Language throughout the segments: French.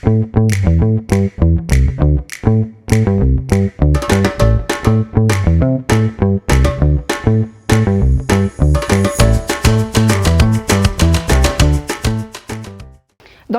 Dans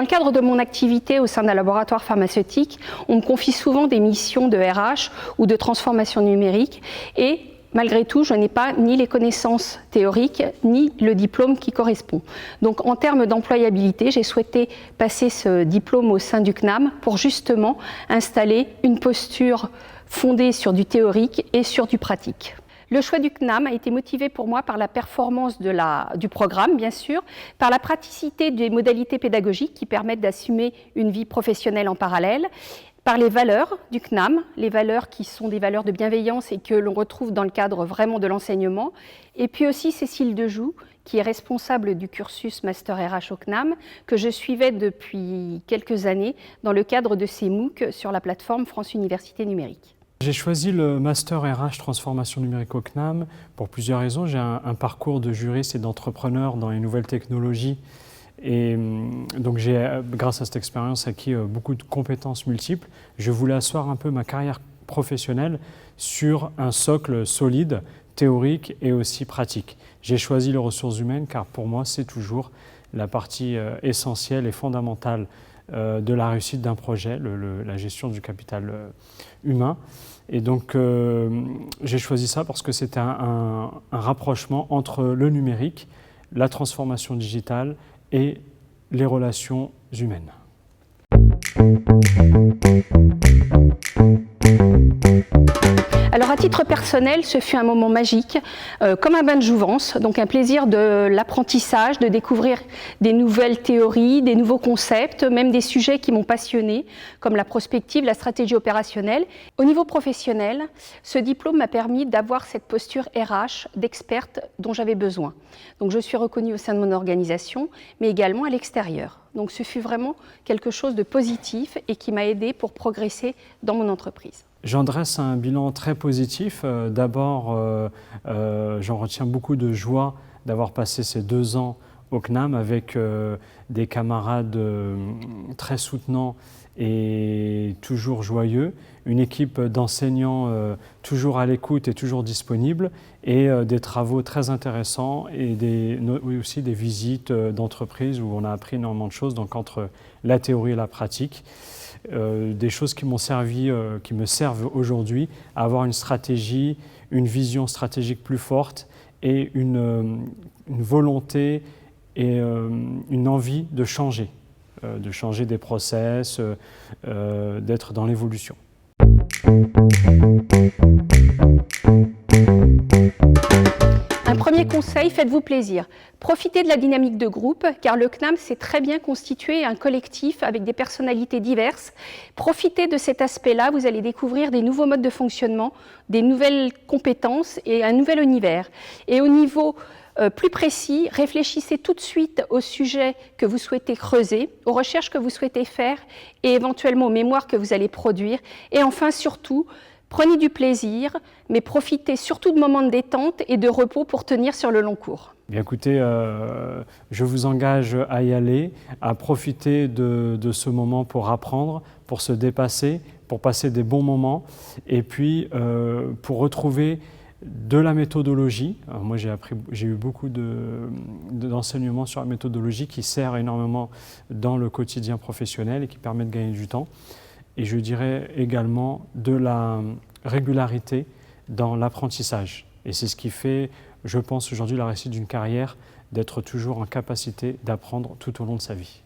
le cadre de mon activité au sein d'un laboratoire pharmaceutique, on me confie souvent des missions de RH ou de transformation numérique et malgré tout, je n'ai pas ni les connaissances théoriques ni le diplôme qui correspond. Donc en termes d'employabilité, j'ai souhaité passer ce diplôme au sein du CNAM pour justement installer une posture fondée sur du théorique et sur du pratique. Le choix du CNAM a été motivé pour moi par la performance du programme, bien sûr, par la praticité des modalités pédagogiques qui permettent d'assumer une vie professionnelle en parallèle, par les valeurs du CNAM, les valeurs qui sont des valeurs de bienveillance et que l'on retrouve dans le cadre vraiment de l'enseignement, et puis aussi Cécile Dejoux, qui est responsable du cursus Master RH au CNAM, que je suivais depuis quelques années dans le cadre de ces MOOC sur la plateforme France Université Numérique. J'ai choisi le Master RH Transformation numérique au CNAM pour plusieurs raisons. J'ai un parcours de juriste et d'entrepreneur dans les nouvelles technologies et donc j'ai, grâce à cette expérience, acquis beaucoup de compétences multiples. Je voulais asseoir un peu ma carrière professionnelle sur un socle solide, théorique et aussi pratique. J'ai choisi les ressources humaines car pour moi c'est toujours la partie essentielle et fondamentale de la réussite d'un projet, la gestion du capital humain. Et donc j'ai choisi ça parce que c'était un rapprochement entre le numérique, la transformation digitale et les relations humaines. Alors à titre personnel, ce fut un moment magique, comme un bain de jouvence, donc un plaisir de l'apprentissage, de découvrir des nouvelles théories, des nouveaux concepts, même des sujets qui m'ont passionné, comme la prospective, la stratégie opérationnelle. Au niveau professionnel, ce diplôme m'a permis d'avoir cette posture RH d'experte dont j'avais besoin. Donc je suis reconnue au sein de mon organisation, mais également à l'extérieur. Donc ce fut vraiment quelque chose de positif et qui m'a aidée pour progresser dans mon entreprise. J'en dresse un bilan très positif. D'abord, j'en retiens beaucoup de joie d'avoir passé ces 2 ans au CNAM avec des camarades très soutenants et toujours joyeux, une équipe d'enseignants toujours à l'écoute et toujours disponible, et des travaux très intéressants et aussi des visites d'entreprises où on a appris énormément de choses, donc entre la théorie et la pratique. Des choses qui m'ont servi, qui me servent aujourd'hui à avoir une stratégie, une vision stratégique plus forte et une volonté et une envie de changer des process, d'être dans l'évolution. Un premier conseil, faites-vous plaisir. Profitez de la dynamique de groupe, car le CNAM s'est très bien constitué un collectif avec des personnalités diverses. Profitez de cet aspect-là, vous allez découvrir des nouveaux modes de fonctionnement, des nouvelles compétences et un nouvel univers. Et au niveau plus précis, réfléchissez tout de suite au sujet que vous souhaitez creuser, aux recherches que vous souhaitez faire et éventuellement aux mémoires que vous allez produire. Et enfin, surtout, prenez du plaisir, mais profitez surtout de moments de détente et de repos pour tenir sur le long cours. Bien écoutez, je vous engage à y aller, à profiter de ce moment pour apprendre, pour se dépasser, pour passer des bons moments et puis pour retrouver de la méthodologie. Alors moi j'ai eu beaucoup d'enseignements sur la méthodologie qui sert énormément dans le quotidien professionnel et qui permet de gagner du temps. Et je dirais également de la régularité dans l'apprentissage. Et c'est ce qui fait, je pense, aujourd'hui la réussite d'une carrière, d'être toujours en capacité d'apprendre tout au long de sa vie.